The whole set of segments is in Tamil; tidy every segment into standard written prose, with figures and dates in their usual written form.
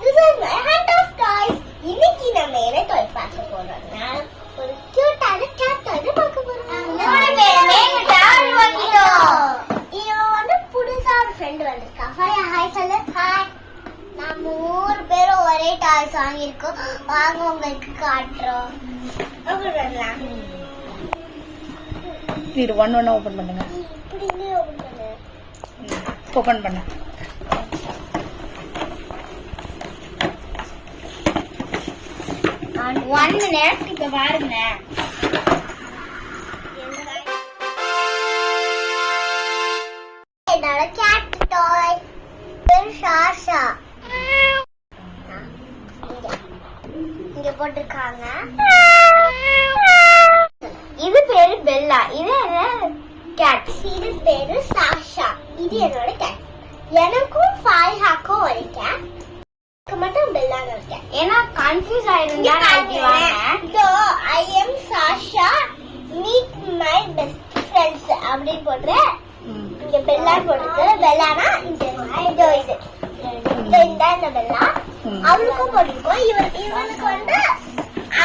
This is my hunt of toys. இன்னைக்கு நம்ம என்ன டாய் பார்க்க போறோம்னா ஒரு கியூட்டான கேட் டாய் பார்க்க போறோம். என்னோட பேரு டாய் வாங்கிட்டோ. இவன் வந்து புதுசா ஒரு ஃப்ரெண்ட் வந்திருக்கா. ஹாய் சொல்லு. ஹாய். நாம மூணு பேரும் ஒரே டாய்ஸ் வாங்கியிருக்கோம். வாங்க உங்களுக்கு காட்டுறோம். ஓபன் இது ஒன் ஓபன் பண்ணுங்க. இப்படியே ஓபன் பண்ணு. ஓபன் பண்ணு. One minute, இப்ப பாருங்க. என்னோட கேட் டாய் பேரு ஷாஷா. இங்க போட்டிருக்காங்க. இது பேரு பெல்லா. இது என்ன கேட்? இது பேரு சாஷா. இது என்னோட கேட். எனக்கும் ஃபாய்ஹாக்கும் ஒரு கேட் மட்டும் பெல்லான்னு இருக்கேன். ஏன்னா கன்ஃபியூஸ் ஆயிருந்தா I am Sasha meet my best friends அப்படி போடுறேன். இங்க பெல்லான்னு போட்டுருக்கு. பெல்லானா இந்த இந்த பெல்லா அவளுக்கும் போட்டிருக்கோம். இவனுக்கு வந்து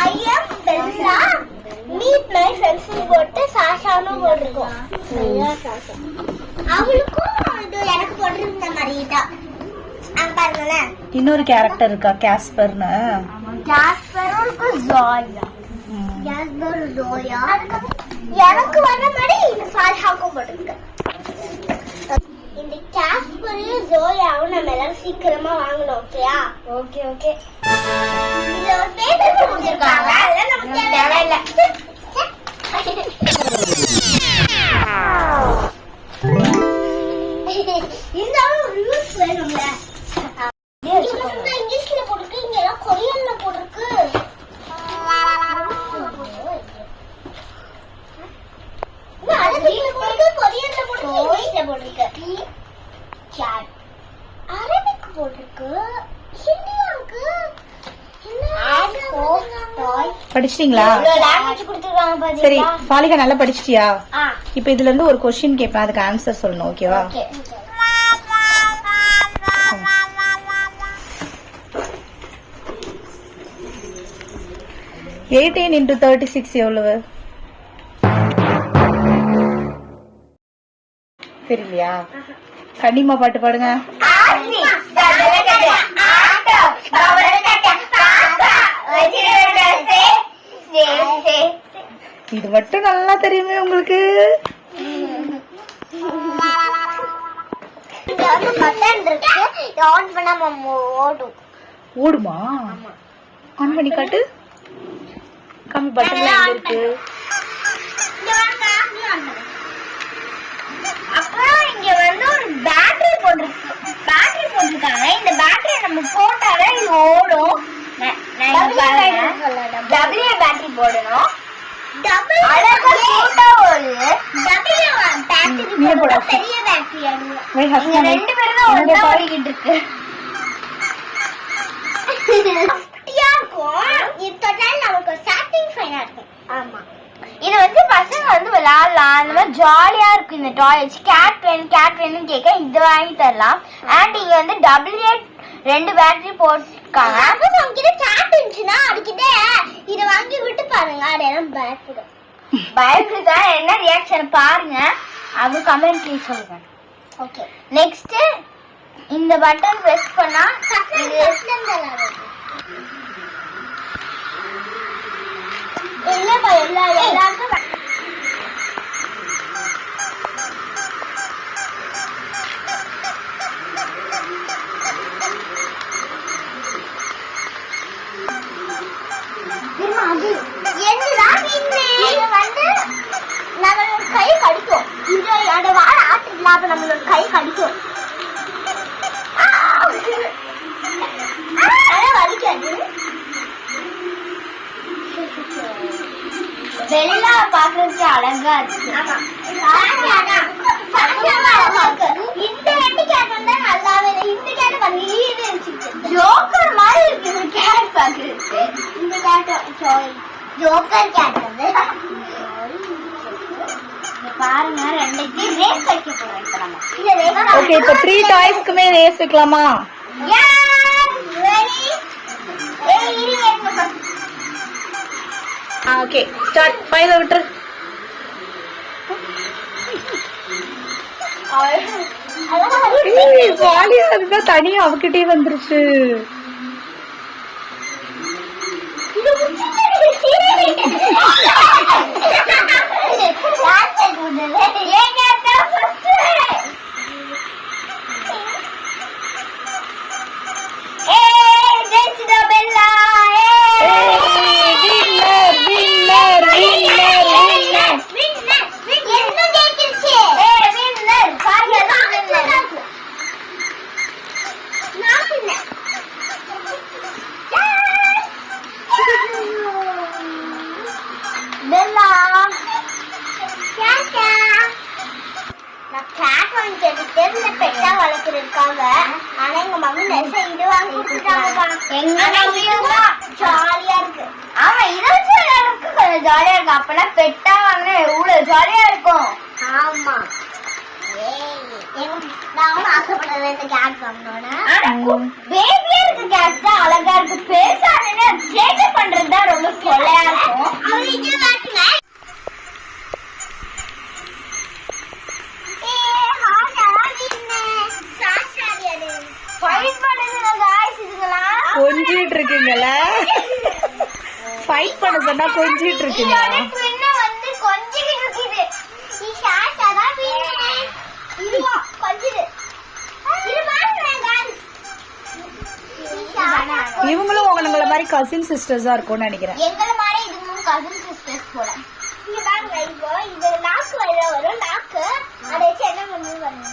I am Bella meet my friends போட்டு சாஷான்னு போட்டிருக்கோம். அவளுக்கும் எனக்கு போட்டிருந்த மாதிரி தான். இன்னொரு கேரக்டர் இருக்கா கேஸ்பர்னு. கேஸ்பருக்கு ஜோயா. கேஸ்பர் ஜோயா. எனக்கு வர மாதிரி இந்த ஃபால்ஹாக்கும் போட்டுருக்கு. இந்த கேஸ்பரையும் ஜோயாவும் நம்ம எல்லாரும் சீக்கிரமா வாங்கணும். ஓகேயா? Okay okay. இதுல ஒரு பேப்பர் கொடுத்திருக்காங்க. அதெல்லாம் நமக்கு தேவையில்லை. இருந்தாலும் ஒரு ரிவ்யூஸ் வேணும்ல. இங்கிலீஷ்ல போட்டிருக்கு. இங்க எல்லாம் கொரியன்ல போட்டிருக்கு. அரபிக்ல போட்டிருக்கு, கொரியன்ல போட்டிருக்கு, இங்கிலீஷ்ல போட்டிருக்கு. அரபிக் போட்டிருக்கு, ஹிந்தியும் இருக்கு. படிச்சிட்டீங்களா? சரி ஃபாலிகா நல்லா படிச்சிட்டியா? இப்ப இதுல இருந்து ஒரு கொஸ்டின் கேட்பேன், அதுக்கு ஆன்சர் சொல்லணும். ஓகேவா? 18 into 36 எவ்வளவு? தெரியலையா? கண்டிமா பாட்டு பாடுங்க. இது மட்டும் நல்லா தெரியுமே உங்களுக்கு. ஓடுமா? ஆன் பண்ணி காட்டு. கம்மி பட்டன்ல எங்க இருக்கு? அப்புறம் இங்க வந்து ஒரு பேட்டரி போட்டிருக்காங்க. இந்த பேட்டரி நம்ம போட்டாதான் இது ஓடும். டபிள்யூ பேட்டரி போடணும். பெரிய பேட்டரி. ரெண்டு பேரும் தான் ஒண்ணா ஓடிக்கிட்டு இருக்கு. இது வந்து பசங்க வந்து விளையாடலாம். அந்த மாதிரி ஜாலியா இருக்கு. இந்த டாய் வச்சு கேட் வேணும் கேட்க இது வாங்கி தரலாம். அண்ட் இங்க வந்து ரெண்டு பேட்டரி போட்டிருக்காங்க. உங்ககிட்ட கேட் இருந்துச்சுன்னா அதுக்கிட்ட இதை வாங்கி விட்டு பாருங்க. அதெல்லாம் பயப்படுதான். என்ன ரியாக்ஷன் பாருங்க. அது கமெண்ட்ல சொல்லுங்க. ஓகே. நெக்ஸ்ட் இந்த பட்டன் பிரஸ் பண்ணா எல்லாருக்கும் நம்மளோட கை கடிக்கும். இந்த வாழ ஆட்டுல நம்மளோட கை கடிக்கும். வலிக்காது. வெளியில பாக்குறதுக்கு அழகா இருக்கு. இந்த ரெண்டு கேட் வந்து நல்லாவே இந்த கேட் பண்ணி ஜோக்கர் மாதிரி இருக்கு. இந்த கேட் பாக்குறதுக்கு இந்த கேட் ஜோக்கர் கேட் வந்து பாருங்க. ரெண்டுக்கு ரேஸ் வைக்க போறோம். இப்ப நம்ம ஓகே. இப்ப 3 டாய்ஸ்க்குமே ரேஸ் வைக்கலாமா? Okay start. ஃபைல விட்டுரு. வாலியா இருந்தா தனியா அவகிட்டே வந்துருச்சு. பெட்டா வளர்த்துருக்காங்க. ஆனா எங்க மம்மி நெச இது வாங்கி ஜாலியா இருக்கு. ஆமா இதை வச்சு எனக்கு கொஞ்சம் ஜாலியா இருக்கு. அப்பெல்லாம் பெட்டா வாங்க எவ்வளவு ஜாலியா இருக்கும். ஆமா நான் ஆசைப்படுறது இந்த கேட் வாங்கணும்னு. பேபியா இருக்க கேட் தான் அழகா இருக்கு. பேசாதே சேட்டை பண்றதுதான் ரொம்ப தொல்லையா இருக்கும். கொஞ்சிட்டு இருக்குங்கள. ஃபைட் பண்ண சொன்னா கொஞ்சிட்டு இருக்குங்க. இவங்களும் உங்கள மாதிரி கசின் சிஸ்டர்ஸா இருக்கும்னு நினைக்கிறேன். எங்களை மாதிரி இதுவும் கசின் சிஸ்டர்ஸ் போல. இங்க பாருங்க, இப்போ இது நாக்கு வழியா வரும். நாக்கு அதை வச்சு என்ன பண்ணுவாங்க?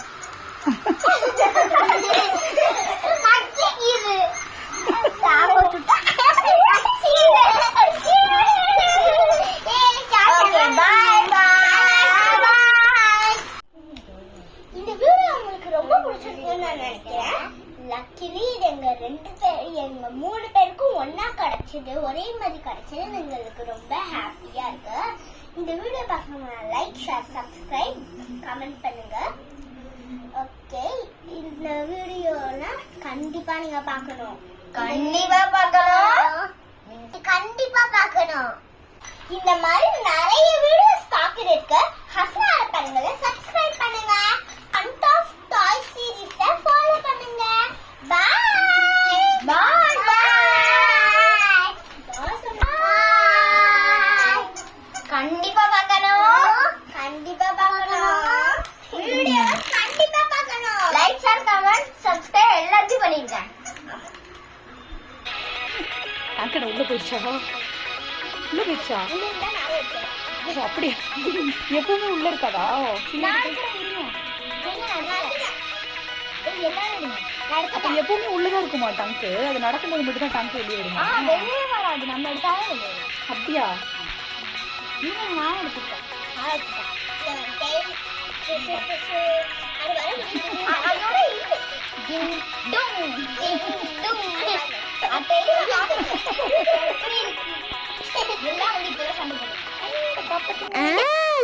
இந்த வீடியோ உங்களுக்கு ரொம்ப பிடிச்சிருக்குன்னு நான் நினைக்கிறேன். லக்கிலி எங்க 3 பேருக்கும் ஒன்னா கிடைச்சது, ஒரே மாதிரி கிடைச்சது எங்களுக்கு ரொம்ப ஹாப்பியா இருக்கு. இந்த வீடியோ பார்க்கணும் லைக், ஷேர், சப்ஸ்கிரைப், கமெண்ட் பண்ணுங்க. ஓகே, இந்த வீடியோல கண்டிப்பா நீங்க பார்க்கணும். கண்டிப்பா பார்க்கணும். இந்த மாதிரி நிறைய வீடியோஸ் பார்க்கறதுக்கு ஹஸ்னா பண்ணுங்க, சப்ஸ்கிரைப் பண்ணுங்க. அண்ட் ஆஃப் டாய் சீரிஸை ஃபாலோ பண்ணுங்க. பை கண்டிப்பா பார்க்கணும். வீடியோ கண்டிப்பா பார்க்கணும். லைக், ஷேர், கமெண்ட், சப்ஸ்கிரைப் எல்லாத்தையும் பண்ணிருங்க. அக்கட உள்ள போயிடுச்சா? அப்படியா? எப்பவுமே உள்ள இருக்காதா? எப்பவுமே உள்ளதான் இருக்குமா டங்கு? அது நடக்கும்போது மட்டும் தான் டங்கு வெளியே வருமா? வெளியே வராது, நம்ம எடுத்தாலே அப்படியா? நான் எடுத்துட்டேன்.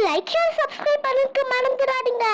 லைக், ஷேர், சப்ஸ்கிரைப் பண்ணிட்டு மறந்துடாதீங்க.